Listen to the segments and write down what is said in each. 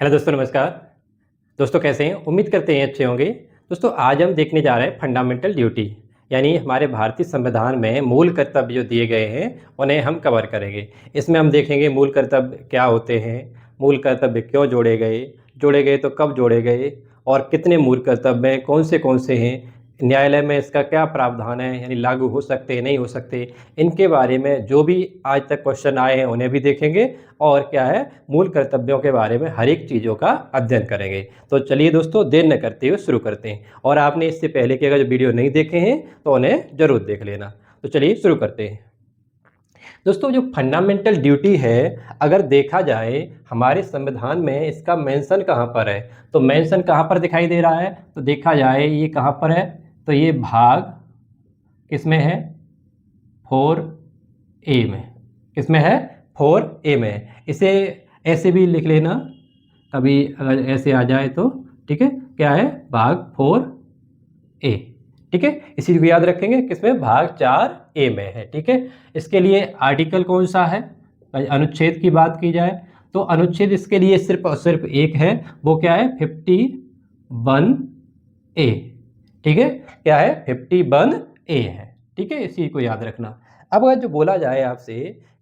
Hello दोस्तों, नमस्कार। दोस्तों कैसे हैं? उम्मीद करते हैं अच्छे होंगे। दोस्तों आज हम देखने जा रहे हैं फंडामेंटल ड्यूटी, यानी हमारे भारतीय संविधान में मूल कर्तव्य जो दिए गए हैं उन्हें हम कवर करेंगे। इसमें हम देखेंगे मूल कर्तव्य क्या होते हैं, मूल कर्तव्य क्यों जोड़े गए तो कब जोड़े गए और कितने मूल कर्तव्य हैं, कौन से हैं, न्यायालय में इसका क्या प्रावधान है, यानी लागू हो सकते हैं नहीं हो सकते। इनके बारे में जो भी आज तक क्वेश्चन आए हैं उन्हें भी देखेंगे और क्या है मूल कर्तव्यों के बारे में हर एक चीज़ों का अध्ययन करेंगे। तो चलिए दोस्तों देर न करते हुए शुरू करते हैं। और आपने इससे पहले के अगर जो वीडियो नहीं देखे हैं तो उन्हें ज़रूर देख लेना। तो चलिए शुरू करते हैं। दोस्तों जो फंडामेंटल ड्यूटी है, अगर देखा जाए हमारे संविधान में इसका मेंशन कहाँ पर है, तो मेंशन कहाँ पर दिखाई दे रहा है, तो देखा जाए ये कहाँ पर है, तो ये भाग किसमें है, 4A में। किसमें है, 4A में। इसे ऐसे भी लिख लेना, कभी अगर ऐसे आ जाए तो ठीक है, क्या है, भाग 4A। ठीक है, इसी को याद रखेंगे, किसमें, भाग 4A में है। ठीक है, इसके लिए आर्टिकल कौन सा है, अनुच्छेद की बात की जाए तो अनुच्छेद इसके लिए सिर्फ और सिर्फ एक है, वो क्या है, 51A। ठीक है, क्या है, 51A है। ठीक है, इसी को याद रखना। अब अगर जो बोला जाए आपसे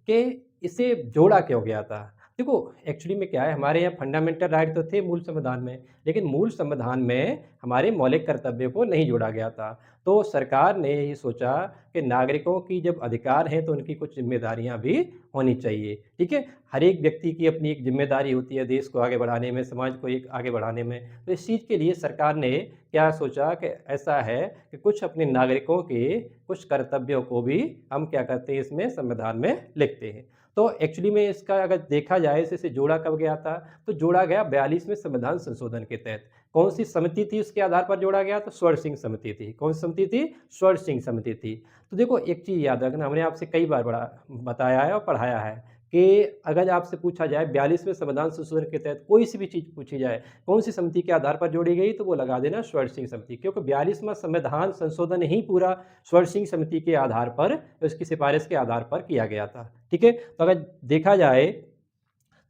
कि इसे जोड़ा क्यों गया था, देखो एक्चुअली में क्या है, हमारे यहाँ फंडामेंटल राइट तो थे मूल संविधान में, लेकिन मूल संविधान में हमारे मौलिक कर्तव्यों को नहीं जोड़ा गया था। तो सरकार ने ये सोचा कि नागरिकों की जब अधिकार हैं तो उनकी कुछ जिम्मेदारियां भी होनी चाहिए। ठीक है, हर एक व्यक्ति की अपनी एक जिम्मेदारी होती है देश को आगे बढ़ाने में, समाज को एक आगे बढ़ाने में। तो इस चीज़ के लिए सरकार ने क्या सोचा कि ऐसा है कि कुछ अपने नागरिकों के कुछ कर्तव्यों को भी हम क्या करते हैं, इसमें संविधान में लिखते हैं। तो एक्चुअली में इसका अगर देखा जाए इसे जोड़ा कब गया था, तो जोड़ा गया 42वें संविधान संशोधन के तहत। कौन सी समिति थी उसके आधार पर जोड़ा गया, तो स्वर्ण सिंह समिति थी। कौन सी समिति थी, स्वर्ण सिंह समिति थी। तो देखो एक चीज़ याद रखना, हमने आपसे कई बार बड़ा बताया है और पढ़ाया है कि अगर आपसे पूछा जाए 42वें संविधान संशोधन के तहत कोई सी भी चीज़ पूछी जाए कौन सी समिति के आधार पर जोड़ी गई, तो वो लगा देना स्वर्ण सिंह समिति, क्योंकि 42वां संविधान संशोधन ही पूरा स्वर्ण सिंह समिति के आधार पर, उसकी सिफारिश के आधार पर किया गया था। ठीक है, तो अगर देखा जाए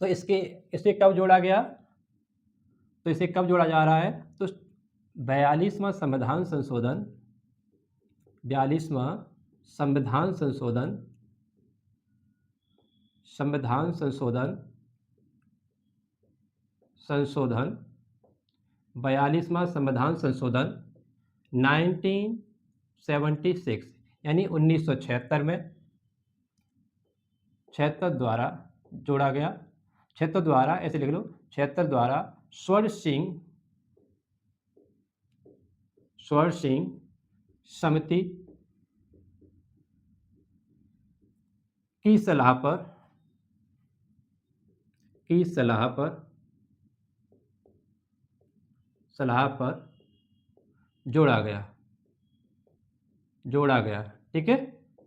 तो इसे कब जोड़ा गया, तो इसे कब जोड़ा जा रहा है, तो 42वां संविधान संशोधन, 42वां संविधान संशोधन, संविधान संशोधन, संशोधन 42वां संविधान संशोधन 1976 यानी 1976 में 76 द्वारा जोड़ा गया। 76 द्वारा, ऐसे लिख लो, 76 द्वारा स्वर्ण सिंह समिति की सलाह पर जोड़ा गया। ठीक है,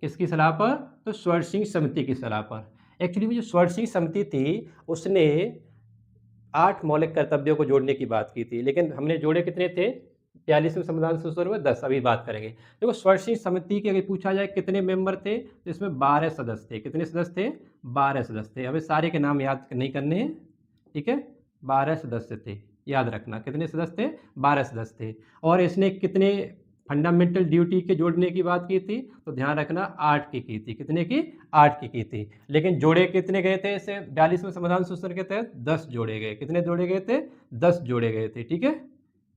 किसकी सलाह पर, तो स्वर्ण सिंह समिति की सलाह पर। एक्चुअली में जो स्वर्ण सिंह समिति थी उसने 8 मौलिक कर्तव्यों को जोड़ने की बात की थी, लेकिन हमने जोड़े कितने थे, 42वें संविधान संशोधन में 10। अभी बात करेंगे। देखो स्वर्ण सिंह समिति के अगर पूछा जाए कितने मेंबर थे, तो इसमें 12 सदस्य थे। कितने सदस्य थे, 12 सदस्य थे। हमें सारे के नाम याद नहीं करने हैं। ठीक है, 12 सदस्य थे, याद रखना कितने सदस्य थे, 12 सदस्य थे। और इसने कितने फंडामेंटल ड्यूटी के जोड़ने की बात की थी, तो ध्यान रखना 8 की थी। कितने की, 8 की थी। लेकिन जोड़े कितने गए थे इसे 42वें संविधान संशोधन के तहत, 10 जोड़े गए। कितने जोड़े गए थे, 10 जोड़े गए थे। ठीक है,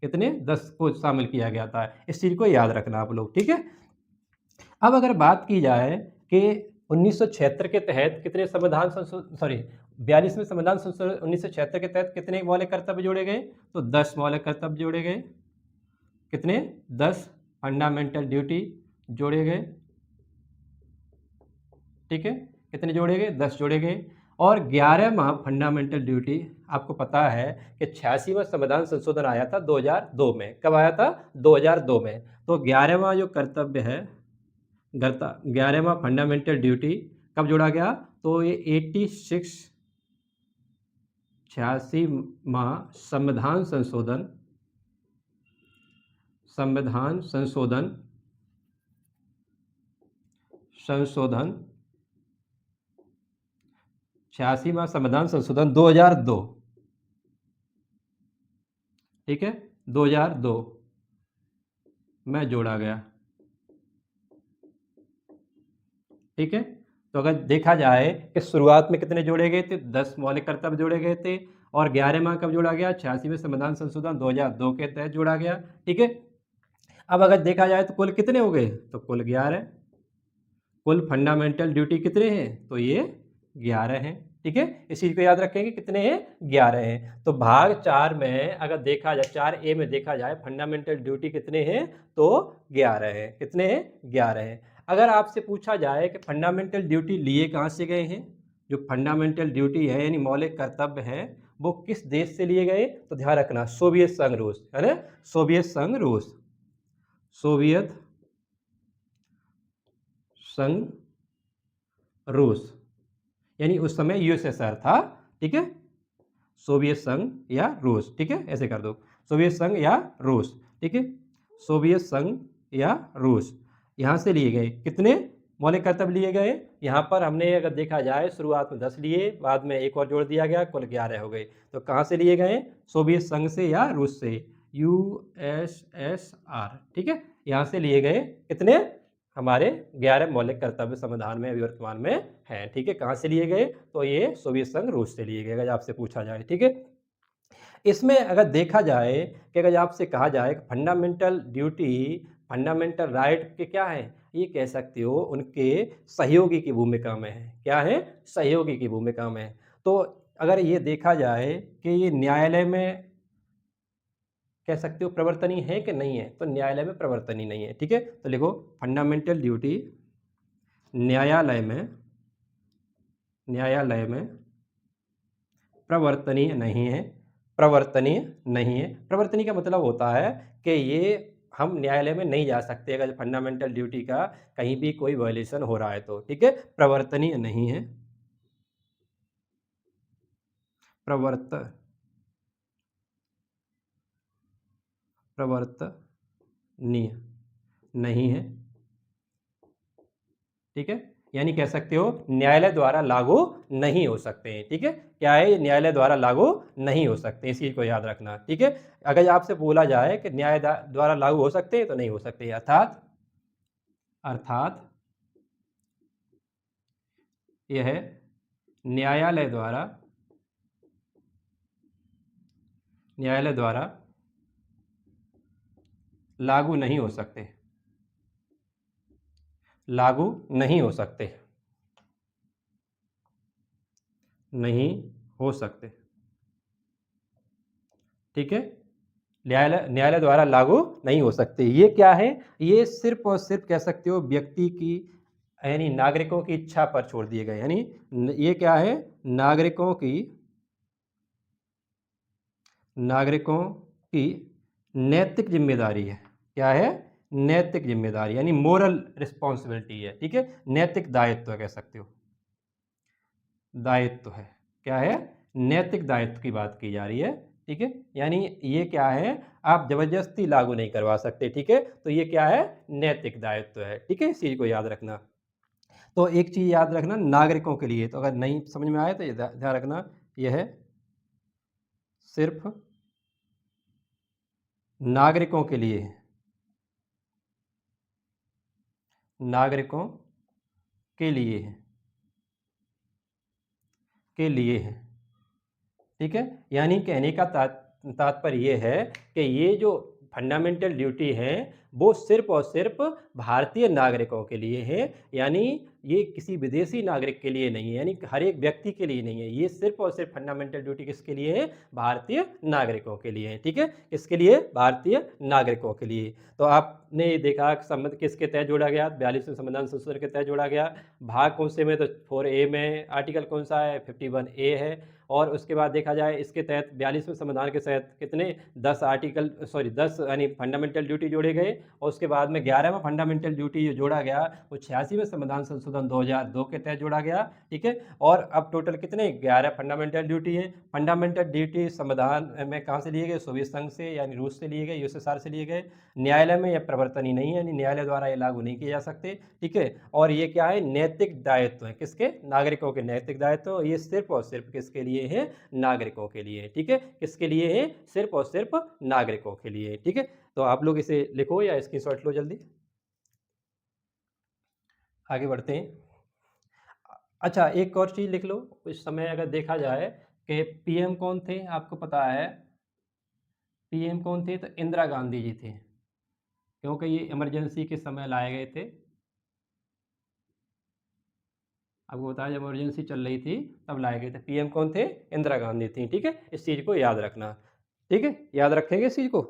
कितने, 10 को शामिल किया गया था। इस चीज़ को याद रखना आप लोग। ठीक है, अब अगर बात की जाए कि 1976 के तहत कितने संविधान संशोधन, सॉरी 42वें संविधान संशोधन 1976 के तहत कितने मौलिक कर्तव्य जोड़े गए, तो 10 मौलिक कर्तव्य जोड़े गए। कितने, 10 फंडामेंटल ड्यूटी जोड़े गए। ठीक है, कितने जोड़े गए, 10 जोड़े गए। और 11वां फंडामेंटल ड्यूटी, आपको पता है कि 86वां संविधान संशोधन आया था 2002 में। कब आया था, 2002 में। तो 11वां जो कर्तव्य है, 11वां फंडामेंटल ड्यूटी कब जोड़ा गया, तो ये 86वां संविधान संशोधन 86वां संविधान संशोधन 2002 ठीक है, 2002 में जोड़ा गया। ठीक है, तो अगर देखा जाए कि शुरुआत में कितने जोड़े गए थे, 10 मौलिक कर्तव्य जोड़े गए थे और 11वां कब जोड़ा गया, 86वें संविधान संशोधन 2002 के तहत जोड़ा गया। ठीक है, अब अगर देखा जाए तो कुल कितने हो गए, तो कुल 11। कुल फंडामेंटल ड्यूटी कितने हैं, तो ये 11 हैं। ठीक है, इस चीज़ को याद रखेंगे कितने हैं, 11 हैं। तो भाग 4 में अगर देखा जाए, 4A में देखा जाए फंडामेंटल ड्यूटी कितने हैं, तो 11 हैं। कितने हैं, 11 हैं। अगर आपसे पूछा जाए कि फंडामेंटल ड्यूटी लिए कहाँ से गए हैं, जो फंडामेंटल ड्यूटी है यानी मौलिक कर्तव्य हैं, वो किस देश से लिए गए, तो ध्यान रखना सोवियत संघ रूस, है ना, सोवियत संघ रूस, सोवियत संघ रूस, यानी उस समय यूएसएसआर था। ठीक है, सोवियत संघ या रूस। ठीक है, ऐसे कर दो, सोवियत संघ या रूस। ठीक है, सोवियत संघ या रूस, यहाँ से लिए गए कितने मौलिक कर्तव्य लिए गए, यहाँ पर हमने अगर देखा जाए शुरुआत में 10 लिए, बाद में एक और जोड़ दिया गया, कुल 11 हो गए। तो कहाँ से लिए गए, सोवियत संघ से या रूस से, यूएसएसआर। ठीक है, यहाँ से लिए गए कितने, हमारे 11 मौलिक कर्तव्य संविधान में अभी वर्तमान में हैं। ठीक है, कहाँ से लिए गए, तो ये सोवियत संघ रूस से लिए गए अगर आपसे पूछा जाए। ठीक है, इसमें अगर देखा जाए कि अगर आपसे कहा जाए कि फंडामेंटल ड्यूटी फंडामेंटल राइट के क्या है, ये कह सकते हो उनके सहयोगी की भूमिका में है। क्या है, सहयोगी की भूमिका में है। तो अगर ये देखा जाए कि ये न्यायालय में कह सकते हो प्रवर्तनीय है कि नहीं है, तो न्यायालय में प्रवर्तनीय नहीं है। ठीक है, तो लिखो फंडामेंटल ड्यूटी न्यायालय में प्रवर्तनीय नहीं है। प्रवर्तनीय नहीं है, प्रवर्तनीय का मतलब होता है कि ये हम न्यायालय में नहीं जा सकते अगर फंडामेंटल ड्यूटी का कहीं भी कोई वायलेशन हो रहा है तो। ठीक है, प्रवर्तनीय नहीं है, प्रवर्तनीय नहीं है। ठीक है, यानी कह सकते हो न्यायालय द्वारा लागू नहीं हो सकते हैं। ठीक है, क्या है, ये न्यायालय द्वारा लागू नहीं हो सकते, इस चीज को याद रखना। ठीक है, अगर आपसे बोला जाए कि न्याय द्वारा लागू हो सकते हैं, तो नहीं हो सकते। अर्थात अर्थात यह न्यायालय द्वारा लागू नहीं हो सकते, लागू नहीं हो सकते, नहीं हो सकते। ठीक है, न्यायालय द्वारा लागू नहीं हो सकते। ये क्या है, ये सिर्फ और सिर्फ कह सकते हो व्यक्ति की यानी नागरिकों की इच्छा पर छोड़ दिए गए। यानी ये क्या है, नागरिकों की नैतिक जिम्मेदारी है। क्या है, नैतिक जिम्मेदारी यानी मोरल रिस्पॉन्सिबिलिटी है। ठीक है, नैतिक दायित्व कह सकते हो, दायित्व है। क्या है, नैतिक दायित्व की बात की जा रही है। ठीक है, यानी ये क्या है, आप जबरदस्ती लागू नहीं करवा सकते। ठीक है, तो ये क्या है, नैतिक दायित्व है। ठीक है, इस चीज को याद रखना। तो एक चीज याद रखना नागरिकों के लिए, तो अगर नहीं समझ में आए तो ये ध्यान रखना, यह है सिर्फ नागरिकों के लिए, नागरिकों के लिए है, के लिए है। ठीक है, यानी कहने का तात्पर्य ये है कि ये जो फंडामेंटल ड्यूटी है वो सिर्फ और सिर्फ भारतीय नागरिकों के लिए है। यानी ये किसी विदेशी नागरिक के लिए नहीं है, यानी हर एक व्यक्ति के लिए नहीं है। ये सिर्फ और सिर्फ फंडामेंटल ड्यूटी किसके लिए है, भारतीय नागरिकों के लिए है। ठीक है, किसके लिए, भारतीय नागरिकों के लिए। तो आपने ये देखा संबंध किसके तहत जोड़ा गया, 42वें संविधान संशोधन के तहत जोड़ा गया। भाग कौन से में, तो 4A में आर्टिकल कौन सा है, 51A है। और उसके बाद देखा जाए इसके तहत 42वें संविधान के तहत कितने 10 यानी फंडामेंटल ड्यूटी जोड़े गए। और उसके बाद में 11वां फंडामेंटल ड्यूटी जो जोड़ा गया वो 86वें संविधान संशोधन संशोधन 2002 के तहत जोड़ा गया, ठीक है। और अब टोटल कितने 11 फंडामेंटल ड्यूटी है। फंडामेंटल ड्यूटी संविधान में कहाँ से लिए गए, सोवियत संघ से यानी रूस से लिए गए, यूएसएसआर से लिए गए। न्यायालय में यह प्रवर्तनीय नहीं है, यानी न्यायालय द्वारा ये लागू नहीं किए जा सकते, ठीक है। और ये क्या है, नैतिक दायित्व है, किसके, नागरिकों के नैतिक दायित्व। ये सिर्फ और सिर्फ किसके लिए है, नागरिकों के लिए, ठीक है। किसके लिए है, सिर्फ और सिर्फ नागरिकों के लिए, ठीक है। तो आप लोग इसे लिखो या स्क्रीनशॉट लो जल्दी। आगे बढ़ते हैं। अच्छा, एक और चीज़ लिख लो। उस समय अगर देखा जाए कि पीएम कौन थे, आपको पता है पीएम कौन थे, तो इंदिरा गांधी जी थे, क्योंकि ये इमरजेंसी के समय लाए गए थे। आपको बताया जब इमरजेंसी चल रही थी तब लाए गए थे। पीएम कौन थे, इंदिरा गांधी थी, ठीक है। इस चीज़ को याद रखना, ठीक है, याद रखेंगे इस चीज़ को।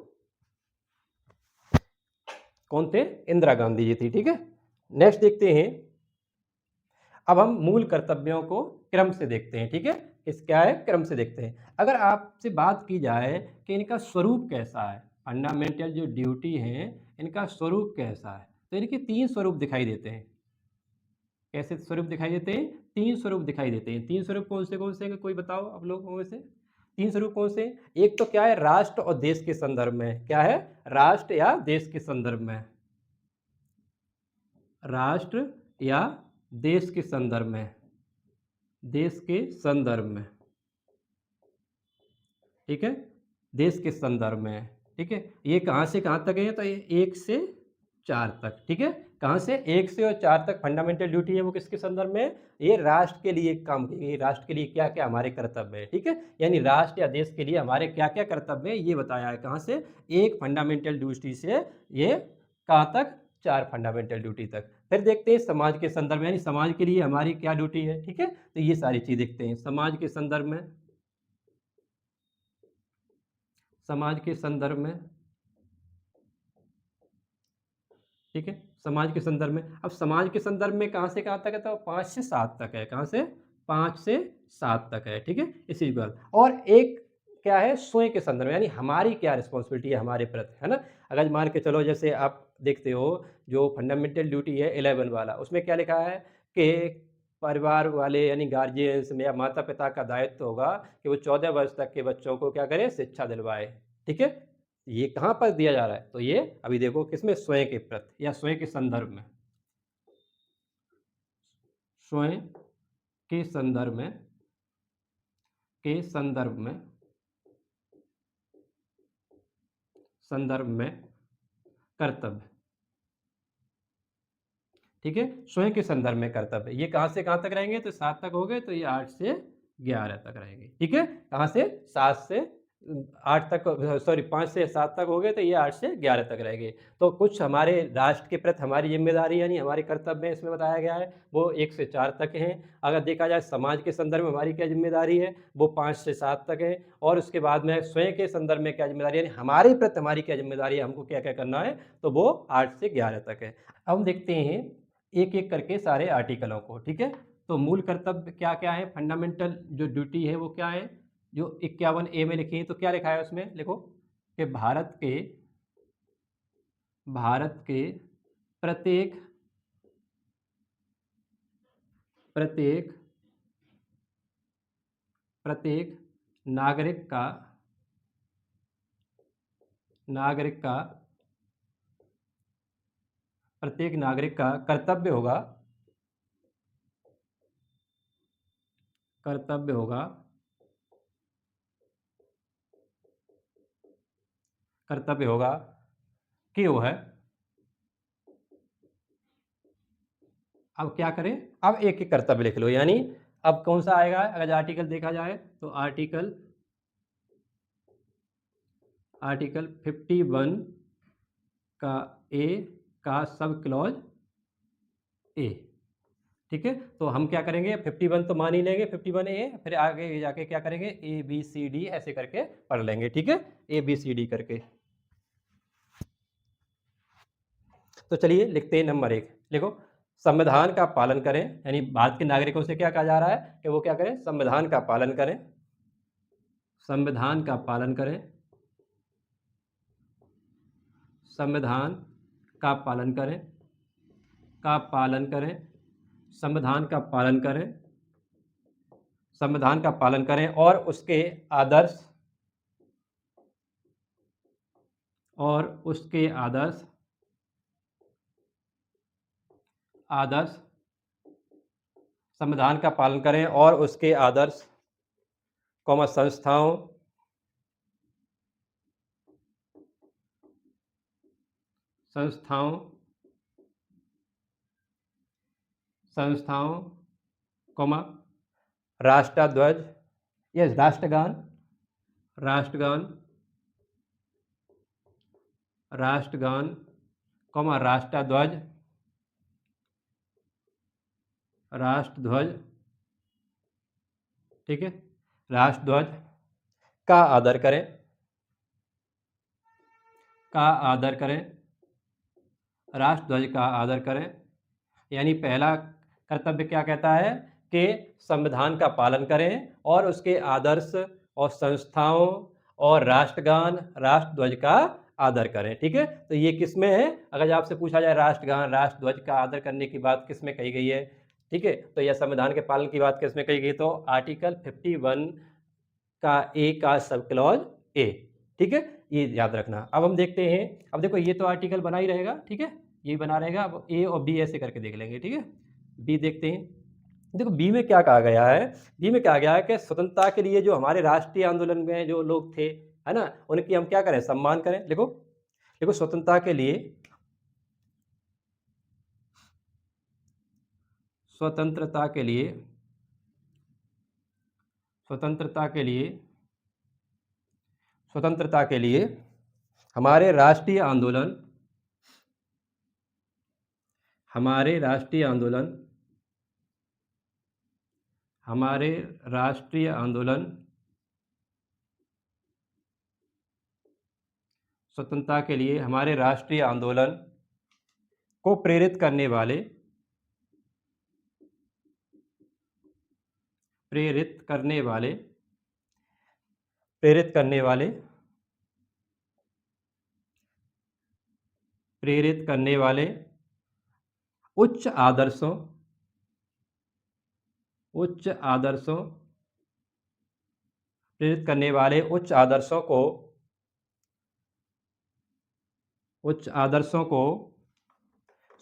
कौन थे, इंदिरा गांधी जी थी, ठीक है। नेक्स्ट देखते हैं। अब हम मूल कर्तव्यों को क्रम से देखते हैं, ठीक है। इस क्या है, क्रम से देखते हैं। अगर आपसे बात की जाए कि इनका स्वरूप कैसा है, फंडामेंटल जो ड्यूटी है इनका स्वरूप कैसा है, तो इनके 3 स्वरूप दिखाई देते हैं। कैसे स्वरूप दिखाई देते हैं, 3 स्वरूप दिखाई देते हैं। 3 स्वरूप कौन से हैं, कोई बताओ आप लोगों में से। 3 स्वरूप कौन से हैं? एक तो क्या है, राष्ट्र और देश के संदर्भ में। क्या है, राष्ट्र या देश के संदर्भ में। राष्ट्र या देश के संदर्भ में, देश के संदर्भ में, ठीक है, देश के संदर्भ में, ठीक है। ये कहाँ से कहाँ तक है, तो ये 1 से 4 तक, ठीक है। कहाँ से, 1 से और 4 तक फंडामेंटल ड्यूटी है, वो किसके संदर्भ में, ये राष्ट्र के लिए काम की, राष्ट्र के लिए क्या क्या हमारे कर्तव्य है, ठीक है। यानी राष्ट्र या देश के लिए हमारे क्या क्या कर्तव्य है ये बताया है। कहाँ से, 1 फंडामेंटल ड्यूटी से ये कहाँ तक, 4 फंडामेंटल ड्यूटी तक। फिर देखते हैं समाज के संदर्भ में, यानी समाज के लिए हमारी क्या ड्यूटी है, ठीक है। तो ये सारी चीज़ देखते हैं समाज के संदर्भ में, समाज के संदर्भ में, ठीक है, समाज के संदर्भ में। अब समाज के संदर्भ में कहाँ से कहाँ तक है, तो 5 से 7 तक है। कहाँ से, 5 से 7 तक है, ठीक है, इसी बात। और एक क्या है, स्वयं के संदर्भ में, यानी हमारी क्या रिस्पॉन्सिबिलिटी है हमारे प्रति, है ना। अगर मान के चलो, जैसे आप देखते हो जो फंडामेंटल ड्यूटी है 11 वाला, उसमें क्या लिखा है कि परिवार वाले यानी गार्जियंस में या माता पिता का दायित्व होगा कि वो 14 वर्ष तक के बच्चों को क्या करें, शिक्षा दिलवाए, ठीक है। ये कहाँ पर दिया जा रहा है, तो ये अभी देखो किसमें, स्वयं के प्रति या स्वयं के संदर्भ में, स्वयं के संदर्भ में, के संदर्भ में, संदर्भ में कर्तव्य, ठीक है। स्वयं के संदर्भ में कर्तव्य, ये कहाँ से कहाँ तक रहेंगे, तो 7 तक हो गए, तो ये 8 से 11 तक रहेंगे, ठीक है। कहाँ से, 7 से 8 तक, सॉरी 5 से 7 तक हो गए, तो ये 8 से 11 तक रहेंगे। तो कुछ हमारे राष्ट्र के प्रति हमारी जिम्मेदारी यानी हमारे कर्तव्य में इसमें बताया गया है, वो 1 से 4 तक हैं। अगर देखा जाए समाज के संदर्भ में हमारी क्या जिम्मेदारी है, वो 5 से 7 तक है। और उसके बाद में स्वयं के संदर्भ में क्या जिम्मेदारी है, यानी हमारे प्रति हमारी क्या जिम्मेदारी है, हमको क्या क्या करना है, तो वो 8 से 11 तक है। अब हम देखते हैं एक एक करके सारे आर्टिकलों को, ठीक है। तो मूल कर्तव्य क्या क्या है, फंडामेंटल जो ड्यूटी है वो क्या है, जो 51A में लिखी है, तो क्या लिखा है उसमें, लिखो कि भारत के प्रत्येक प्रत्येक प्रत्येक नागरिक का नागरिक का प्रत्येक नागरिक का कर्तव्य होगा कर्तव्य होगा कि वो है, अब क्या करें, अब एक एक कर्तव्य लिख लो। यानी अब कौन सा आएगा, अगर आर्टिकल देखा जाए तो आर्टिकल 51 का ए का सब क्लॉज ए, ठीक है। तो हम क्या करेंगे, 51 तो मान ही लेंगे, 51A, फिर आगे जाके क्या करेंगे, ABCD ऐसे करके पढ़ लेंगे, ठीक है, ABCD करके। तो चलिए लिखते हैं नंबर 1, लिखो संविधान का पालन करें, यानी भारत के नागरिकों से क्या कहा जा रहा है कि वो क्या करें, संविधान का पालन करें, संविधान का पालन करें, संविधान का पालन करें, का पालन करें, संविधान का पालन करें, संविधान का पालन करें और उसके आदर्श आदर्श संविधान का पालन करें और उसके आदर्श कौमा संस्थाओं कौमा राष्ट्रध्वज, यस राष्ट्रगान कौमा राष्ट्रध्वज, ठीक है, राष्ट्रध्वज का आदर करें, राष्ट्रध्वज का आदर करें। यानी पहला कर्तव्य क्या कहता है कि संविधान का पालन करें और उसके आदर्श और संस्थाओं और राष्ट्रगान राष्ट्रध्वज का आदर करें, ठीक है। तो ये किस में है? अगर आपसे पूछा जाए राष्ट्रगान राष्ट्रध्वज का आदर करने की बात किस में कही गई है, ठीक है, तो यह संविधान के पालन की बात किस में कही गई? तो आर्टिकल 51 का ए का सब क्लॉज ए, ठीक है, ये याद रखना। अब हम देखते हैं, अब देखो ये तो आर्टिकल बना ही रहेगा, ठीक है, ये बना रहेगा। अब ए और बी ऐसे करके देख लेंगे, ठीक है। बी देखते हैं, देखो बी में क्या कहा गया है? बी में कहा गया है कि स्वतंत्रता के लिए जो हमारे राष्ट्रीय आंदोलन में जो लोग थे, है ना, उनकी हम क्या करें? सम्मान करें। देखो देखो स्वतंत्रता के लिए स्वतंत्रता के लिए हमारे राष्ट्रीय आंदोलन स्वतंत्रता के लिए हमारे राष्ट्रीय आंदोलन को प्रेरित करने वाले उच्च आदर्शों को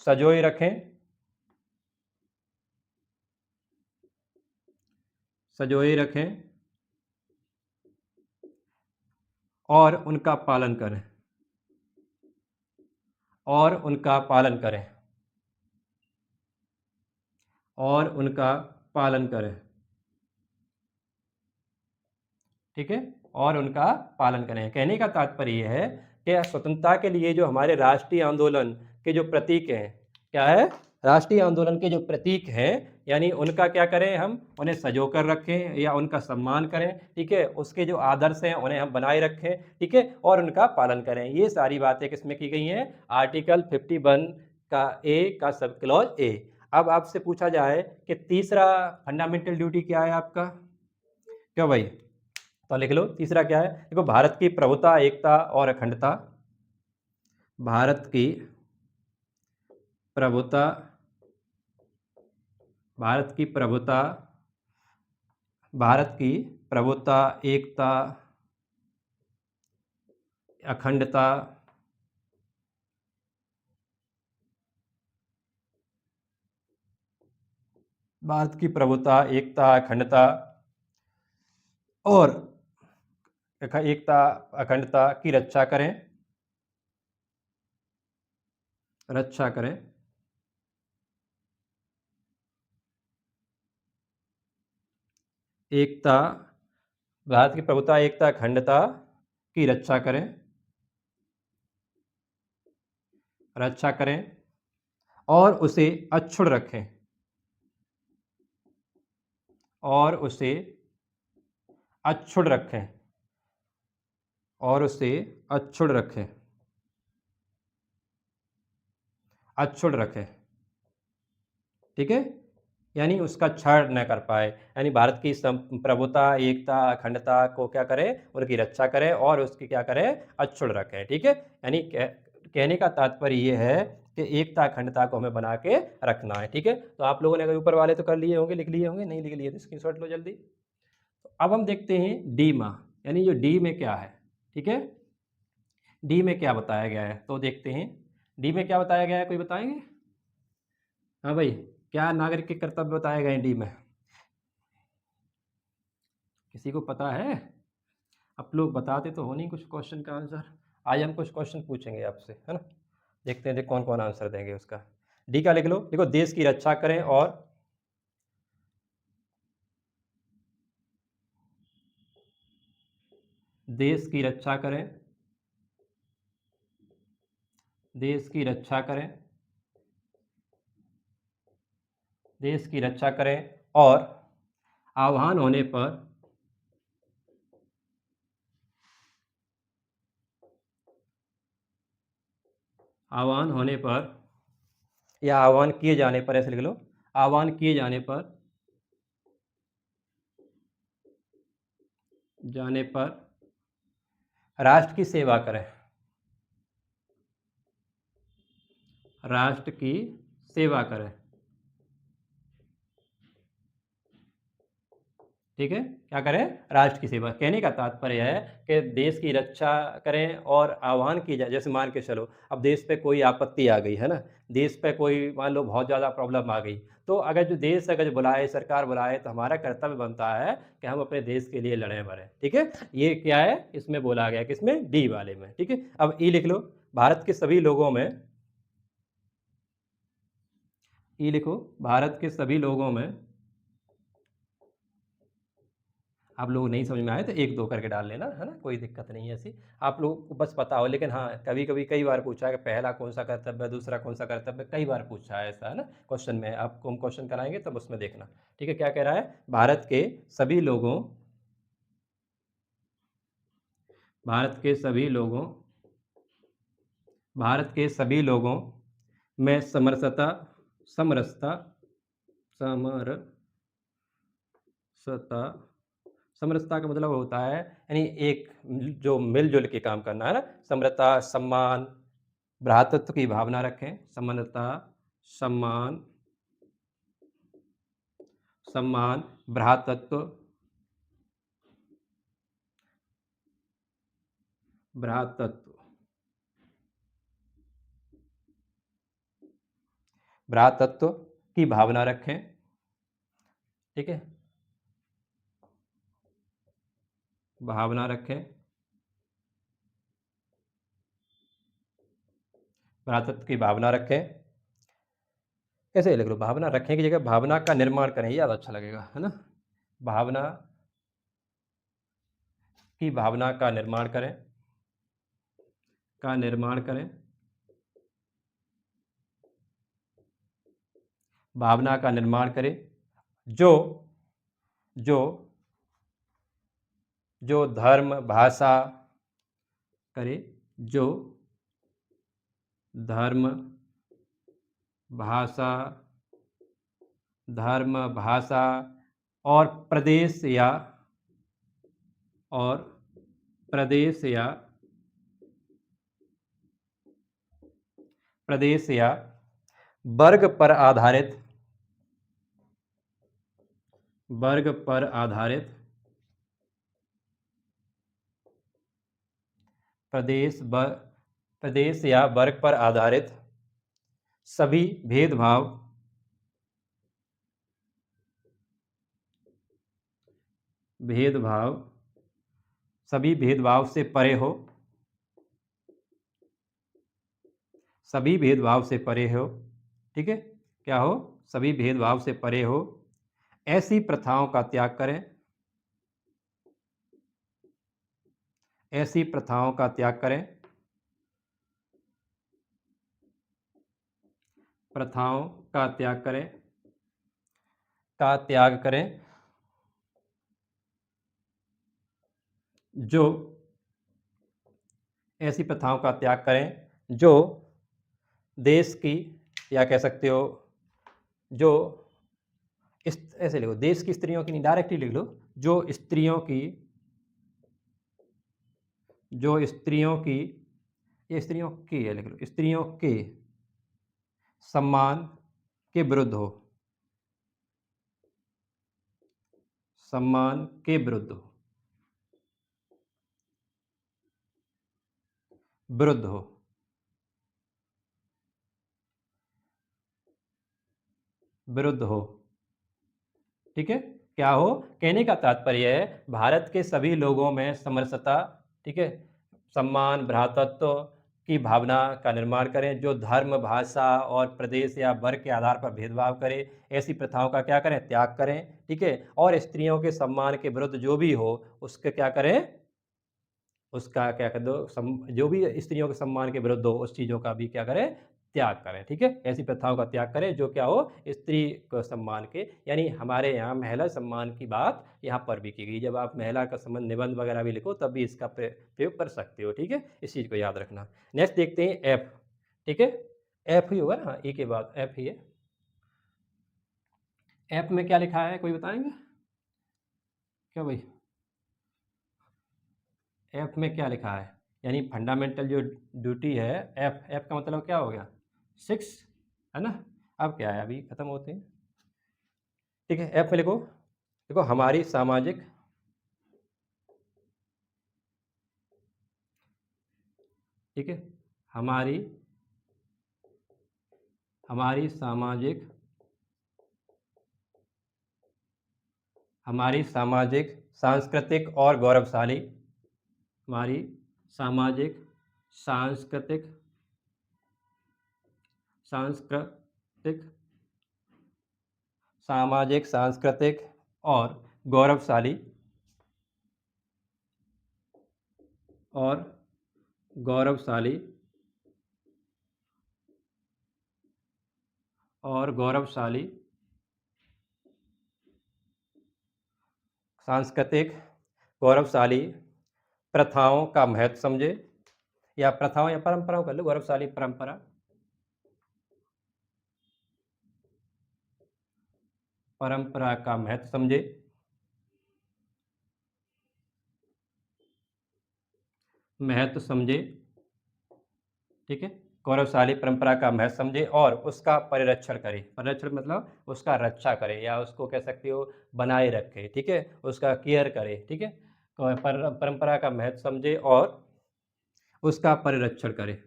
सजोए रखें और उनका पालन करें ठीक है, और उनका पालन करें। कहने का तात्पर्य यह है कि स्वतंत्रता के लिए जो हमारे राष्ट्रीय आंदोलन के जो प्रतीक हैं, क्या है? राष्ट्रीय आंदोलन के जो प्रतीक हैं, यानी उनका क्या करें? हम उन्हें सजो कर रखें या उनका सम्मान करें, ठीक है, उसके जो आदर्श हैं उन्हें हम बनाए रखें, ठीक है, और उनका पालन करें। ये सारी बातें किसमें की गई हैं? आर्टिकल 51 का ए का सब क्लॉज ए। अब आपसे पूछा जाए कि तीसरा फंडामेंटल ड्यूटी क्या है आपका? क्यों भाई? तो लिख लो तीसरा क्या है। देखो भारत की प्रभुता, एकता और अखंडता, भारत की प्रभुता एकता अखंडता भारत की प्रभुता एकता अखंडता और एकता अखंडता की रक्षा करें एकता भारत की प्रभुता एकता अखंडता की रक्षा करें और उसे अक्षुण्ण रखें ठीक है, यानी उसका क्षण न कर पाए, यानी भारत की प्रभुता एकता अखंडता को क्या करें? उनकी रक्षा करें और उसकी क्या करें? अक्षुण्ण रखें, ठीक है। यानी कहने का तात्पर्य ये है कि एकता अखंडता को हमें बना के रखना है। ठीक है, तो आप लोगों ने अगर ऊपर वाले तो कर लिए होंगे, लिख लिए होंगे, नहीं लिख लिए तो स्क्रीनशॉट लो जल्दी। तो अब हम देखते हैं डी में, यानी जो डी में क्या है। ठीक है, डी में क्या बताया गया है तो देखते हैं डी में क्या बताया गया है, कोई बताएंगे? हाँ भाई, क्या नागरिक के कर्तव्य बताए गए हैं डी में, किसी को पता है? आप लोग बताते तो हो नहीं कुछ क्वेश्चन का आंसर। आज हम कुछ क्वेश्चन पूछेंगे आपसे, है ना, देखते हैं कौन कौन आंसर देंगे उसका। डी का लिख लो, देखो देश की रक्षा करें और देश की रक्षा करें, देश की रक्षा करें, देश की रक्षा करें और आह्वान होने पर, आह्वान होने पर या आह्वान किए जाने पर, ऐसे लिख लो, आह्वान किए जाने पर राष्ट्र की सेवा करें, राष्ट्र की सेवा करें। ठीक है, क्या करें? राष्ट्र की सेवा। कहने का तात्पर्य है कि देश की रक्षा करें और आह्वान की जाए, जैसे मान के चलो अब देश पे कोई आपत्ति आ गई है ना, देश पे कोई मान लो बहुत ज़्यादा प्रॉब्लम आ गई, तो अगर जो देश अगर बुलाए, सरकार बुलाए, तो हमारा कर्तव्य बनता है कि हम अपने देश के लिए लड़ें मरें। ठीक है, ये क्या है इसमें बोला गया, किसमें? डी वाले में। ठीक है, अब ई लिख लो, भारत के सभी लोगों में, ई लिखो, भारत के सभी लोगों में, आप लोग नहीं समझ में आए तो एक दो करके डाल लेना, है ना, कोई दिक्कत नहीं है ऐसी, आप लोगों को बस पता हो। लेकिन हाँ, कभी कभी कई बार पूछा है कि पहला कौन सा कर्तव्य है, दूसरा कौन सा कर्तव्य, कई बार पूछा है ऐसा, है ना, क्वेश्चन में। आपको हम क्वेश्चन कराएंगे तब उसमें देखना। ठीक है, क्या कह रहा है? भारत के सभी लोगों, भारत के सभी लोगों, भारत के सभी लोगों में समरसता, समरसता, समरसता, समरसता का मतलब होता है यानी एक जो मिलजुल के काम करना, है ना, समरसता, सम्मान, भ्रातृत्व की भावना रखें, समानता, सम्मान, सम्मान, भ्रातृत्व, भ्रातृत्व, भ्रातृत्व की भावना रखें। ठीक है, भावना रखें, भ्रातृत्व की भावना रखें, ऐसे ही लिख लो, भावना रखें की जगह भावना का निर्माण करें, ज़्यादा अच्छा लगेगा, है ना, भावना की भावना का निर्माण करें, का निर्माण करें, भावना का निर्माण करें, जो जो जो धर्म भाषा करे, जो धर्म भाषा, धर्म भाषा और प्रदेश या, और प्रदेश या, प्रदेश या वर्ग पर आधारित, वर्ग पर आधारित, प्रदेश या वर्ग पर आधारित सभी भेदभाव, भेदभाव, सभी भेदभाव से परे हो, सभी भेदभाव से परे हो। ठीक है, क्या हो? सभी भेदभाव से परे हो, ऐसी प्रथाओं का त्याग करें, ऐसी प्रथाओं का त्याग करें, प्रथाओं का त्याग करें, का त्याग करें, जो, ऐसी प्रथाओं का त्याग करें जो देश की, या कह सकते हो जो इस, ऐसे लिखो, देश की स्त्रियों की नहीं, डायरेक्टली लिख लो, जो स्त्रियों की, जो स्त्रियों की, ये स्त्रियों की है, लिख लो, स्त्रियों के, सम्मान के विरुद्ध हो, सम्मान के विरुद्ध हो, विरुद्ध हो, विरुद्ध हो। ठीक है, क्या हो? कहने का तात्पर्य है भारत के सभी लोगों में समरसता, ठीक है, सम्मान, भ्रातृत्व की भावना का निर्माण करें। जो धर्म, भाषा और प्रदेश या वर्ग के आधार पर भेदभाव करे, ऐसी प्रथाओं का क्या करें? त्याग करें। ठीक है, और स्त्रियों के सम्मान के विरुद्ध जो भी हो उसके क्या करें? उसका क्या कर दो, जो भी स्त्रियों के सम्मान के विरुद्ध हो उस चीज़ों का भी क्या करें? त्याग करें। ठीक है, ऐसी प्रथाओं का त्याग करें जो क्या हो? स्त्री को सम्मान के, यानी हमारे यहाँ महिला सम्मान की बात यहाँ पर भी की गई। जब आप महिला का संबंध निबंध वगैरह भी लिखो तब भी इसका प्रयोग कर सकते हो। ठीक है, इस चीज़ को याद रखना। नेक्स्ट देखते हैं एफ। ठीक है, एफ ही होगा ना, ई के बाद एफ ही है। एफ में क्या लिखा है, कोई बताएंगे क्या भाई? एफ में क्या लिखा है? यानी फंडामेंटल जो ड्यूटी है, एफ, एफ का मतलब क्या हो गया? 6, है ना? अब क्या है, अभी खत्म होते हैं। ठीक है, एफ में लिखो, देखो हमारी सामाजिक, ठीक है, हमारी हमारी सामाजिक, हमारी सामाजिक, सांस्कृतिक और गौरवशाली, हमारी सामाजिक, सांस्कृतिक, सांस्कृतिक, सामाजिक, सांस्कृतिक और गौरवशाली, और गौरवशाली, और गौरवशाली सांस्कृतिक, गौरवशाली प्रथाओं का महत्व समझे, या प्रथाओं या परंपराओं कर लो, गौरवशाली परंपरा, परंपरा का महत्व समझे, महत्व समझे। ठीक है, गौरवशाली परंपरा का महत्व समझे और उसका परिरक्षण करे। परिरक्षण मतलब उसका रक्षा करे, या उसको कह सकते हो बनाए रखे। ठीक है, उसका केयर करे। ठीक है, परंपरा का महत्व समझे और उसका परिरक्षण करे,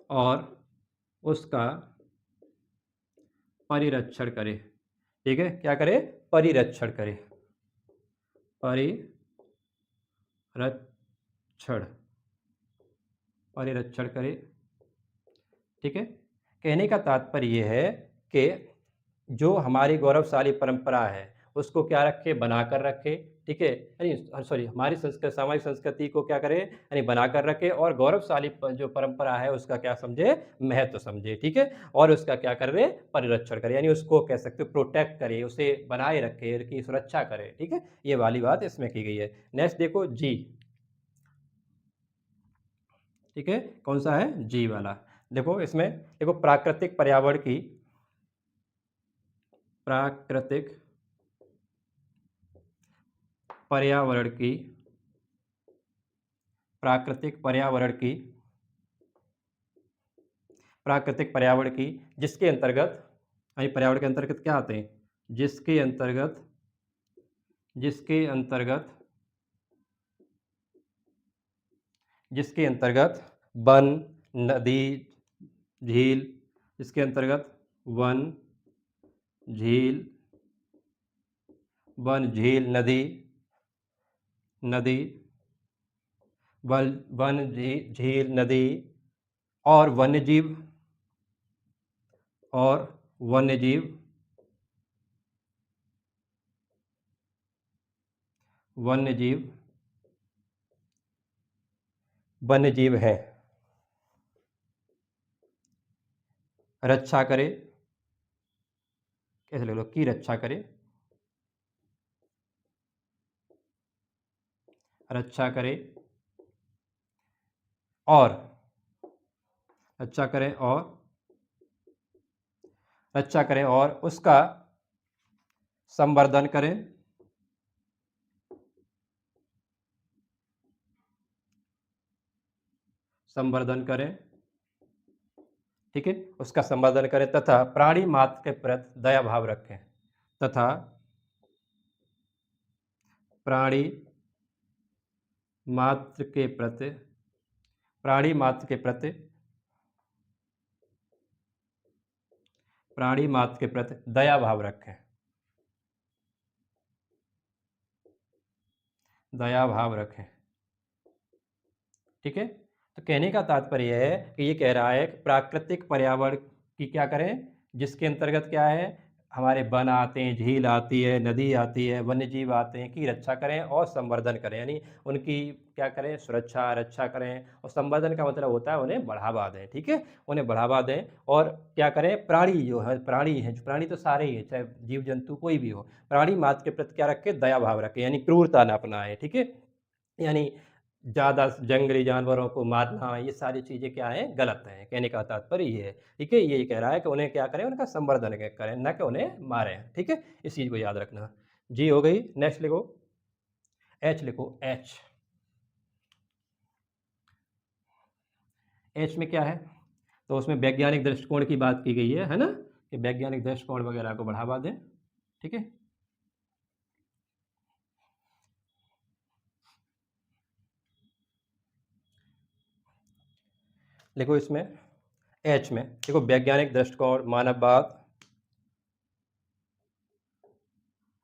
और उसका परिरक्षण करे। ठीक है, क्या करे? परिरक्षण करे, परिरक्षण, परिरक्षण करे। ठीक है, कहने का तात्पर्य ये है कि जो हमारी गौरवशाली परंपरा है उसको क्या रखे? बनाकर रखे। ठीक है, यानी सॉरी, हमारी संस्कृति, सामाजिक संस्कृति को क्या करे? यानी बनाकर रखे, और गौरवशाली जो परंपरा है उसका क्या समझे? महत्व समझे। ठीक है, और उसका क्या करे? परिरक्षण करे, यानी उसको कह सकते हो प्रोटेक्ट करे, उसे बनाए रखे, उसकी सुरक्षा करे। ठीक है, ये वाली बात इसमें की गई है। नेक्स्ट देखो जी। ठीक है, कौन सा है? जी वाला। देखो इसमें, देखो प्राकृतिक पर्यावरण की, प्राकृतिक पर्यावरण की, प्राकृतिक पर्यावरण की, प्राकृतिक पर्यावरण की, जिसके अंतर्गत, यानी पर्यावरण के अंतर्गत क्या आते हैं? जिसके अंतर्गत, जिसके अंतर्गत, जिसके अंतर्गत वन, नदी, झील, जिसके अंतर्गत वन, झील, वन, झील, नदी, नदी, वन, वन, झील, नदी, और वन्यजीव, और वन्यजीव, वन्यजीव, वन्यजीव है, रक्षा करे, कैसे ले लो, की रक्षा करे, रक्षा करे, और रक्षा करें, और रक्षा करें, और उसका संवर्धन करें, संवर्धन करें। ठीक है, उसका संवर्धन करें तथा प्राणी मात्र के प्रति दया भाव रखें, तथा प्राणी मात्र के प्रति प्राणी मात्र के प्रति प्राणी मात्र के प्रति दया भाव रखें, दया भाव रखें। ठीक है, तो कहने का तात्पर्य है कि ये कह रहा है कि प्राकृतिक पर्यावरण की क्या करें, जिसके अंतर्गत क्या है, हमारे वन आते हैं, झील आती है, नदी आती है, वन्य जीव आते हैं, की रक्षा करें और संवर्धन करें, यानी उनकी क्या करें, सुरक्षा रक्षा करें। और संवर्धन का मतलब होता है उन्हें बढ़ावा दें। ठीक है, उन्हें बढ़ावा दें और क्या करें, प्राणी जो है, प्राणी है, प्राणी तो सारे ही हैं, चाहे जीव जंतु कोई भी हो, प्राणी मात्र के प्रति क्या रखें, दया भाव रखें, यानी क्रूरता ना अपनाएं। ठीक है, यानी ज़्यादा जंगली जानवरों को मारना, ये सारी चीज़ें क्या हैं, गलत हैं। कहने का तात्पर्य ये है। ठीक है, ये कह रहा है कि उन्हें क्या करें, उनका संवर्धन करें, ना कि उन्हें मारें। ठीक है, इस चीज़ को याद रखना। जी हो गई, नेक्स्ट लिखो, एच लिखो, एच। एच में क्या है, तो उसमें वैज्ञानिक दृष्टिकोण की बात की गई है ना, कि वैज्ञानिक दृष्टिकोण वगैरह को बढ़ावा दें। ठीक है, लिखो इसमें एच में, देखो वैज्ञानिक दृष्टिकोण, मानववाद,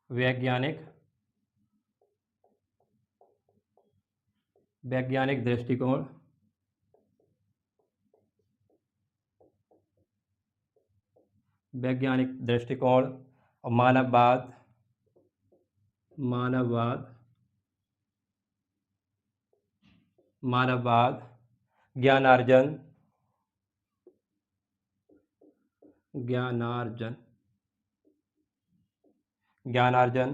वैज्ञानिक वैज्ञानिक दृष्टिकोण, वैज्ञानिक दृष्टिकोण और मानववाद, मानववाद, मानववाद, ज्ञानार्जन, ज्ञानार्जन, ज्ञानार्जन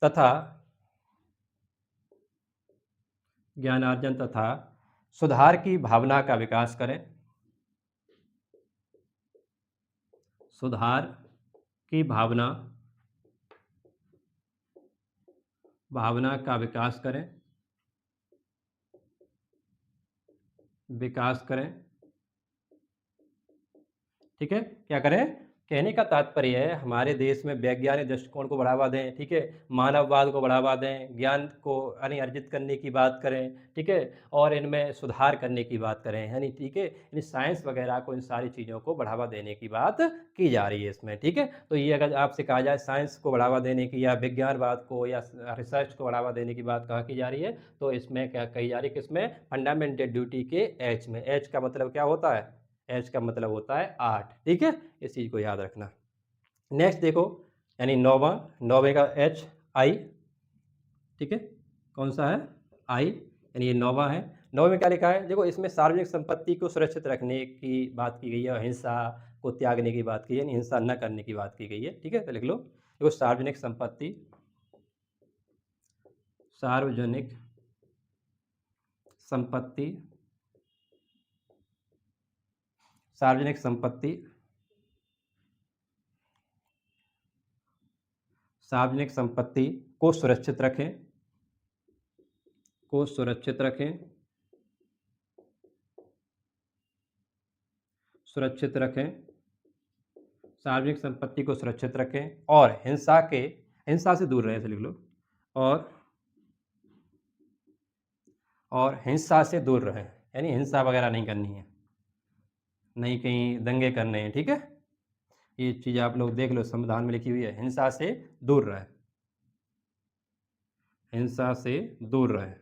तथा ज्ञानार्जन तथा सुधार की भावना का विकास करें, सुधार की भावना भावना का विकास करें, विकास करें। ठीक है, क्या करें, कहने का तात्पर्य है हमारे देश में वैज्ञानिक दृष्टिकोण को बढ़ावा दें। ठीक है, मानववाद को बढ़ावा दें, ज्ञान को यानी अर्जित करने की बात करें। ठीक है, और इनमें सुधार करने की बात करें, यानी ठीक है, यानी साइंस वगैरह को, इन सारी चीज़ों को बढ़ावा देने की बात की जा रही है इसमें। ठीक है, तो ये अगर आपसे कहा जाए साइंस को बढ़ावा देने की या विज्ञानवाद को या रिसर्च को बढ़ावा देने की बात कहाँ की जा रही है, तो इसमें क्या कही जा रही है, किसमें, फंडामेंटल ड्यूटी के एच में। एच का मतलब क्या होता है, एच का मतलब होता है 8। ठीक है, इस चीज़ को याद रखना। नेक्स्ट देखो, यानी नौवां, नौवे का एच, आई। ठीक है, कौन सा है, आई, यानी ये नौवां है। नौवें में क्या लिखा है, देखो इसमें सार्वजनिक संपत्ति को सुरक्षित रखने की बात की गई है और हिंसा को त्यागने की बात की है, यानी हिंसा न करने की बात की गई है। ठीक है, तो लिख लो, देखो सार्वजनिक संपत्ति, सार्वजनिक संपत्ति, सार्वजनिक संपत्ति, सार्वजनिक संपत्ति को सुरक्षित रखें, को सुरक्षित रखें, सुरक्षित रखें, सार्वजनिक संपत्ति को सुरक्षित रखें और हिंसा से दूर रहें, ऐसे लिख लो, और हिंसा से दूर रहें, यानी हिंसा वगैरह नहीं करनी है, नहीं कहीं दंगे करने हैं। ठीक है, ये चीज़ आप लोग देख लो, संविधान में लिखी हुई है, हिंसा से दूर रहें, हिंसा से दूर रहें।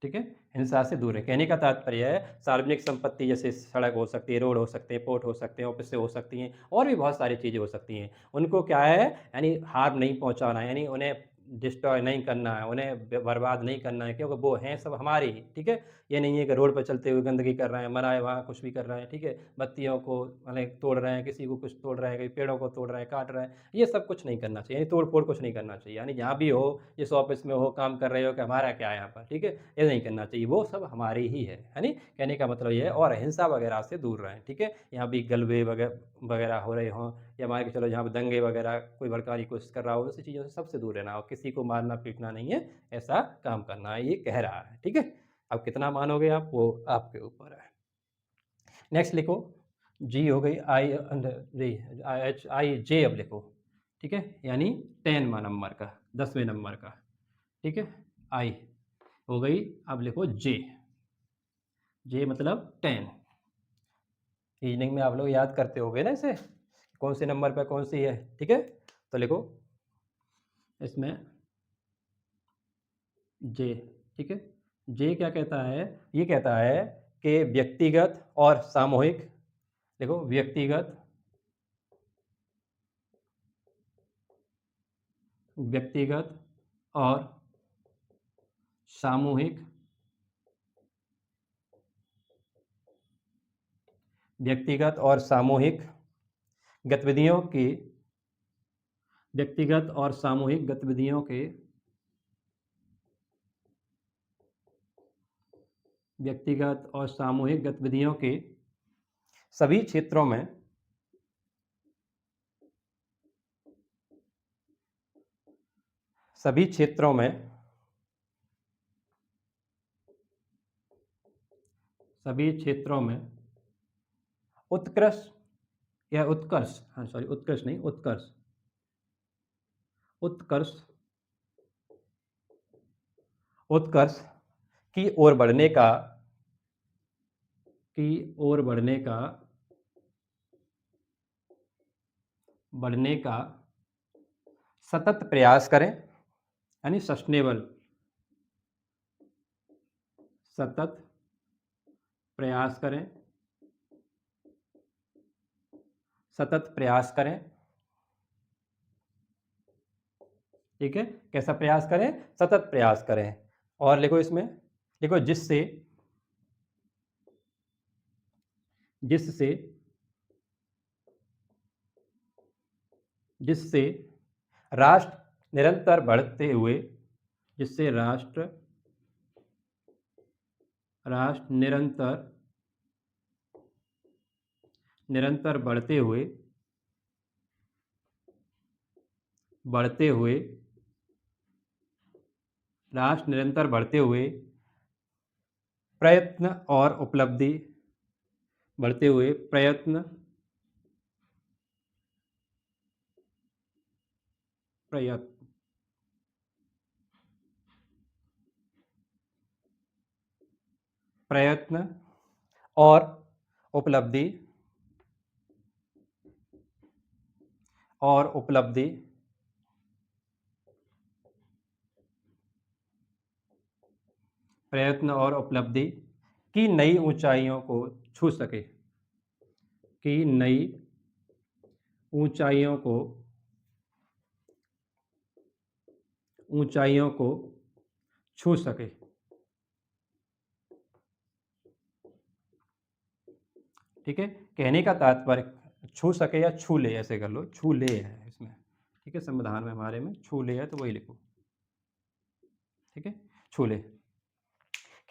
ठीक है, हिंसा से दूर है, कहने का तात्पर्य है सार्वजनिक संपत्ति जैसे सड़क हो सकती है, रोड हो सकते हैं, पोर्ट हो सकते हैं, ऑफिस हो सकती हैं, और भी बहुत सारी चीज़ें हो सकती हैं। उनको क्या है, यानी हार्म नहीं पहुंचाना है, यानी उन्हें डिस्ट्रॉय नहीं करना है, उन्हें बर्बाद नहीं करना है, क्योंकि वो हैं सब हमारे ही। ठीक है, ये नहीं है कि रोड पर चलते हुए गंदगी कर रहे हैं, मना है वहाँ कुछ भी कर रहे हैं। ठीक है, बत्तियों को मतलब तोड़ रहे हैं, किसी को कुछ तोड़ रहे हैं, कहीं पेड़ों को तोड़ रहे हैं, काट रहे हैं, ये सब कुछ नहीं करना चाहिए, यानी तोड़ फोड़ कुछ नहीं करना चाहिए। यानी जहाँ भी हो, जिस ऑफिस में हो, काम कर रहे हो, कि हमारा क्या है यहाँ पर। ठीक है, ये नहीं करना चाहिए, वो सब हमारी ही है नहीं, कहने का मतलब ये है। और हिंसा वगैरह से दूर रहें। ठीक है, यहाँ भी गलबे वगैरह हो रहे हों, या मान के चलो जहाँ पर दंगे वगैरह कोई भड़काने की कोशिश कर रहा हो, उसी चीज़ों से सबसे दूर रहना, और किसी को मारना पीटना नहीं है, ऐसा काम करना है, ये कह रहा है। ठीक है, अब कितना मानोगे आप, वो आपके ऊपर है। नेक्स्ट लिखो, जी हो गई, आई जी, एच आई जे अब लिखो, ठीक है, यानी 10 नंबर का, 10वें नंबर का, ठीक है, आई हो गई। अब लिखो जे, जे मतलब 10। रीजनिंग में आप लोग याद करते होगे ना इसे, कौन से नंबर पर कौन सी है, ठीक है। तो लिखो इसमें जे, ठीक है। जे क्या कहता है, ये कहता है कि व्यक्तिगत और सामूहिक, देखो व्यक्तिगत, व्यक्तिगत और सामूहिक, व्यक्तिगत और सामूहिक गतिविधियों की, व्यक्तिगत और सामूहिक गतिविधियों के, व्यक्तिगत और सामूहिक गतिविधियों के सभी क्षेत्रों में, सभी क्षेत्रों में, सभी क्षेत्रों में उत्कृष्ट या उत्कर्ष, हाँ सॉरी उत्कृष्ट नहीं, उत्कर्ष, उत्कर्ष, उत्कर्ष की ओर बढ़ने का, की ओर बढ़ने का, बढ़ने का सतत प्रयास करें, यानी सस्टेनेबल, सतत प्रयास करें, सतत प्रयास करें, ठीक है। कैसा प्रयास करें, सतत प्रयास करें। और लिखो इसमें, लिखो जिससे, जिससे, जिससे राष्ट्र निरंतर बढ़ते हुए, जिससे राष्ट्र, राष्ट्र निरंतर, निरंतर बढ़ते हुए, बढ़ते हुए, राष्ट्र निरंतर बढ़ते हुए प्रयत्न और उपलब्धि, बढ़ते हुए प्रयत्न, प्रयत्न, प्रयत्न और उपलब्धि, और उपलब्धि, प्रयत्न और उपलब्धि की नई ऊंचाइयों को छू सके, की नई ऊंचाइयों को, ऊंचाइयों को छू सके, ठीक है। कहने का तात्पर्य छू सके या छू ले, ऐसे कर लो, छू ले है इसमें, ठीक है। संविधान में हमारे में छू ले है तो वही लिखो, ठीक है, छू ले।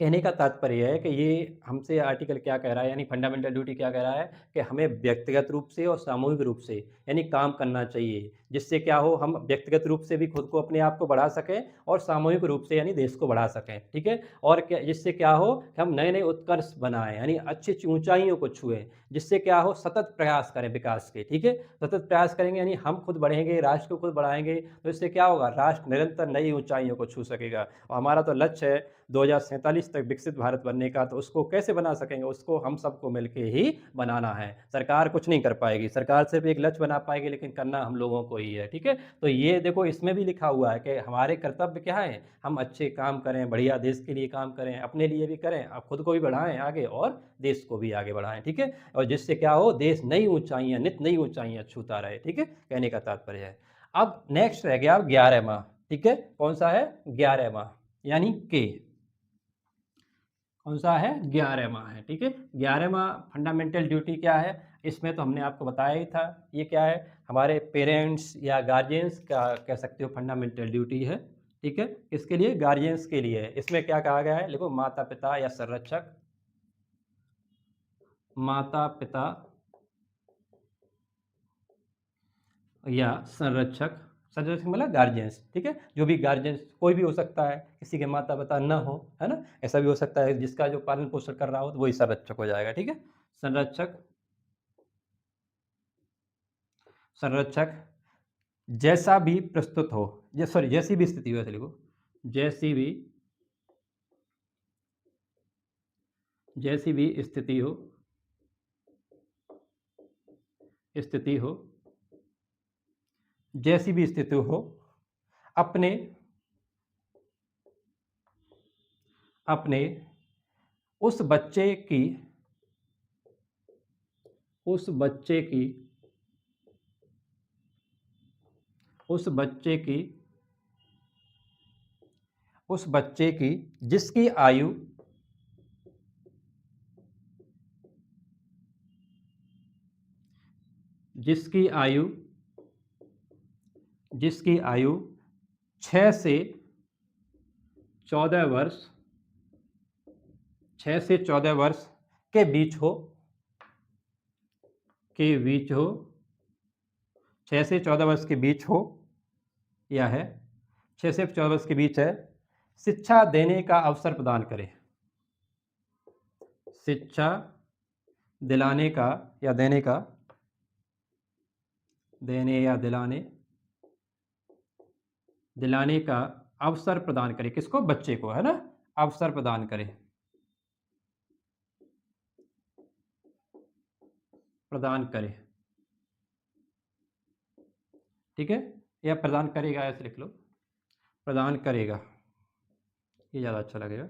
कहने का तात्पर्य है कि ये हमसे आर्टिकल क्या कह रहा है, यानी फंडामेंटल ड्यूटी क्या कह रहा है कि हमें व्यक्तिगत रूप से और सामूहिक रूप से यानी काम करना चाहिए, जिससे क्या हो, हम व्यक्तिगत रूप से भी खुद को अपने आप को बढ़ा सकें और सामूहिक रूप से यानी देश को बढ़ा सकें, ठीक है। और क्या, जिससे क्या हो कि हम नए नए उत्कर्ष बनाएं, यानी अच्छी अच्छी ऊंचाइयों को छुएं, जिससे क्या हो, सतत प्रयास करें विकास के, ठीक है। सतत प्रयास करेंगे यानी हम खुद बढ़ेंगे, राष्ट्र को खुद बढ़ाएंगे, तो इससे क्या होगा, राष्ट्र निरंतर नई ऊंचाइयों को छू सकेगा। और हमारा तो लक्ष्य है 2047 तक विकसित भारत बनने का, तो उसको कैसे बना सकेंगे, उसको हम सबको मिलके ही बनाना है। सरकार कुछ नहीं कर पाएगी, सरकार सिर्फ एक लक्ष्य बना पाएगी, लेकिन करना हम लोगों को ही है, ठीक है। तो ये देखो इसमें भी लिखा हुआ है कि हमारे कर्तव्य क्या है, हम अच्छे काम करें, बढ़िया देश के लिए काम करें, अपने लिए भी करें, अब खुद को भी बढ़ाएं आगे और देश को भी आगे बढ़ाएं, ठीक है। और जिससे क्या हो, देश नई ऊंचाइयां, नित नई ऊंचाइयां छूता रहे, ठीक है, कहने का तात्पर्य है। अब नेक्स्ट रह गया 11वां, ठीक है, कौन सा है, 11वां, यानी के, कौन सा है, 11वां है, ठीक है। 11वां फंडामेंटल ड्यूटी क्या है, इसमें तो हमने आपको बताया ही था, ये क्या है, हमारे पेरेंट्स या गार्जियंस का कह सकते हो फंडामेंटल ड्यूटी है, ठीक है। इसके लिए गार्जियंस के लिए है। इसमें क्या कहा गया है, देखो माता पिता या संरक्षक, माता पिता या संरक्षक, संरक्षक मतलब गार्जियंस, ठीक है? जो भी गार्जियंस कोई भी हो सकता है, किसी के माता-पिता ना हो, है ना? ऐसा भी हो सकता है जिसका जो पालन-पोषण कर रहा हो, तो वही संरक्षक हो जाएगा, ठीक है? संरक्षक संरक्षक जैसा भी प्रस्तुत हो, जैसी भी स्थिति हो, ऐसे लिखो, जैसी भी जैसी भी स्थिति हो जैसी भी स्थिति हो, अपने अपने उस बच्चे की उस बच्चे की उस बच्चे की उस बच्चे की जिसकी आयु जिसकी आयु जिसकी आयु 6 से 14 वर्ष 6 से 14 वर्ष के बीच हो के बीच हो 6 से 14 वर्ष के बीच हो या है 6 से 14 वर्ष के बीच है, शिक्षा देने का अवसर प्रदान करे, शिक्षा दिलाने का या देने का देने या दिलाने का अवसर प्रदान करे, किसको? बच्चे को, है ना? अवसर प्रदान करे, प्रदान करे, ठीक है? या प्रदान करेगा ऐसे लिख लो, प्रदान करेगा, ये ज़्यादा अच्छा लगेगा।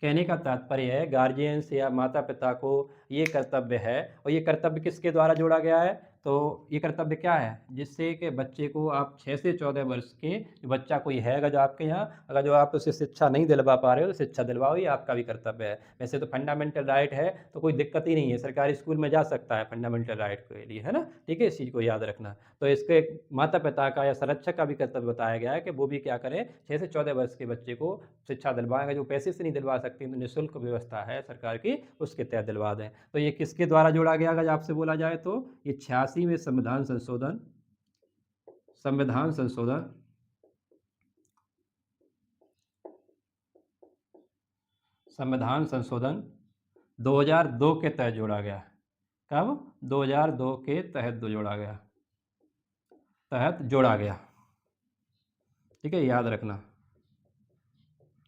कहने का तात्पर्य है गार्जियंस या माता-पिता को ये कर्तव्य है, और ये कर्तव्य किसके द्वारा जोड़ा गया है? तो ये कर्तव्य क्या है? जिससे कि बच्चे को आप 6 से 14 वर्ष के बच्चा कोई है अगर जो आपके यहाँ, अगर जो आप उसे शिक्षा नहीं दिलवा पा रहे हो, तो शिक्षा दिलवाओ, ये आपका भी कर्तव्य है। वैसे तो फंडामेंटल राइट है, तो कोई दिक्कत ही नहीं है, सरकारी स्कूल में जा सकता है फंडामेंटल राइट के लिए, है ना? ठीक है? इस चीज़ को याद रखना। तो इसके माता-पिता का या संरक्षक का भी कर्तव्य बताया गया है कि वो भी क्या करें, 6 से 14 वर्ष के बच्चे को शिक्षा दिलवाएँगे, जो पैसे से नहीं दिलवा सकते, तो निःशुल्क व्यवस्था है सरकार की, उसके तहत दिलवा दें। तो ये किसके द्वारा जोड़ा गया अगर आपसे बोला जाए तो? ये 86वें संविधान संशोधन 2002 के तहत जोड़ा गया। कब? 2002 के तहत जोड़ा गया। ठीक है? याद रखना,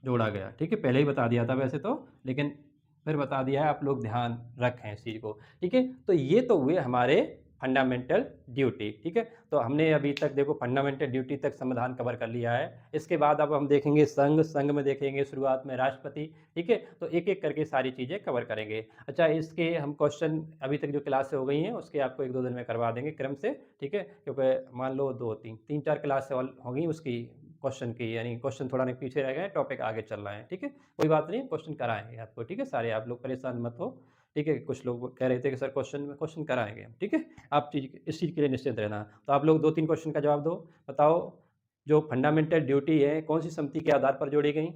जोड़ा गया, ठीक है? पहले ही बता दिया था वैसे तो, लेकिन फिर बता दिया है, आप लोग ध्यान रखें इस चीज़ को, ठीक है? तो ये तो हुए हमारे फंडामेंटल ड्यूटी, ठीक है? तो हमने अभी तक देखो फंडामेंटल ड्यूटी तक संविधान कवर कर लिया है। इसके बाद अब हम देखेंगे संघ में देखेंगे शुरुआत में राष्ट्रपति, ठीक है? तो एक-एक करके सारी चीज़ें कवर करेंगे। अच्छा, इसके हम क्वेश्चन अभी तक जो क्लासें हो गई हैं, उसके आपको 1-2 दिन में करवा देंगे क्रम से, ठीक है? क्योंकि मान लो 2-3 3-4 क्लास और होंगी उसकी क्वेश्चन की, यानी क्वेश्चन थोड़ा नहीं पीछे रह गए, टॉपिक आगे चल रहा है, ठीक है? कोई बात नहीं, क्वेश्चन कराएँगे आपको, ठीक है? सारे आप लोग परेशान मत हो, ठीक है? कुछ लोग कह रहे थे कि सर क्वेश्चन कराएँगे हम, ठीक है? आप इस चीज़ के लिए निश्चिंत रहना। तो आप लोग 2-3 क्वेश्चन का जवाब दो। बताओ, जो फंडामेंटल ड्यूटी है, कौन-सी समिति के आधार पर जोड़ी गई?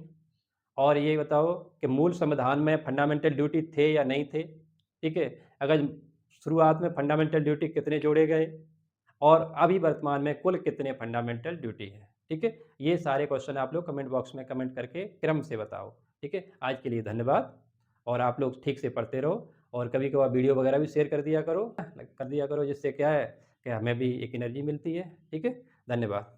और ये बताओ कि मूल संविधान में फंडामेंटल ड्यूटी थे या नहीं थे? ठीक है? अगर शुरुआत में फंडामेंटल ड्यूटी कितने जोड़े गए? और अभी वर्तमान में कुल कितने फंडामेंटल ड्यूटी हैं, ठीक है? ये सारे क्वेश्चन आप लोग कमेंट बॉक्स में कमेंट करके क्रम से बताओ, ठीक है? आज के लिए धन्यवाद, और आप लोग ठीक से पढ़ते रहो, और कभी-कभार वीडियो वगैरह भी शेयर कर दिया करो, जिससे क्या है कि हमें भी एक एनर्जी मिलती है, ठीक है? धन्यवाद।